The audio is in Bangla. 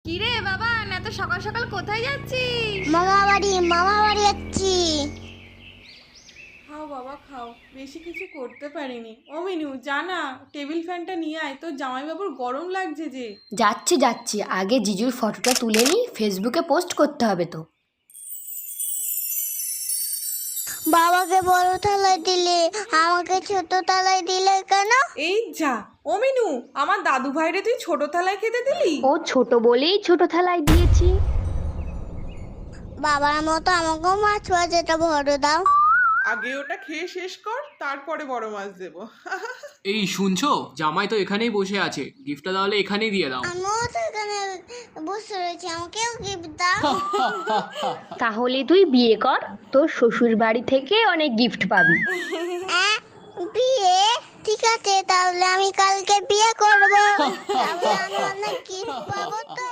কিরে বাবা, এত সকাল সকাল কোথায় যাচ্ছিস? মামা বাড়ি যাচ্ছি। খাও বাবা খাও, বেশি কিছু করতে পারিনি। ও মিনু, জানা টেবিল ফ্যানটা নিয়ে আয়, তোর জামাইবাবুর গরম লাগছে যে। যাচ্ছি আগে জিজুর ফটোটা তুলে নিই, ফেসবুকে পোস্ট করতে হবে তো। বাবাকে বড় থালায় দিলে, আমাকে ছোট থালায় দিলে কেন? এই যা, ও মিনু, আমার দাদু ভাইরে তুই ছোট থালায় খেতে দিলি? ও ছোট বলেই ছোট থালায় দিয়েছি। বাবার মতো আমাকেও মাছ ভাজাটা বড় দাও। আগে ওটা খেয়ে শেষ কর, তারপরে বড় মাছ দেবো। এই শুনছো, জামাই তো এখানেই বসে আছে, গিফটটা তাহলে এখানেই দিয়ে দাও। আমিও তো এখানে বসে রয়েছি, আমাকেও গিফট দাও। তাহলে তুই বিয়ে কর, তোর শ্বশুর বাড়ি থেকে অনেক গিফট পাবি। বিয়ে? ঠিক আছে, তাহলে আমি কালকে বিয়ে করবো। তাহলে আমি অনেক গিফট পাবো তো।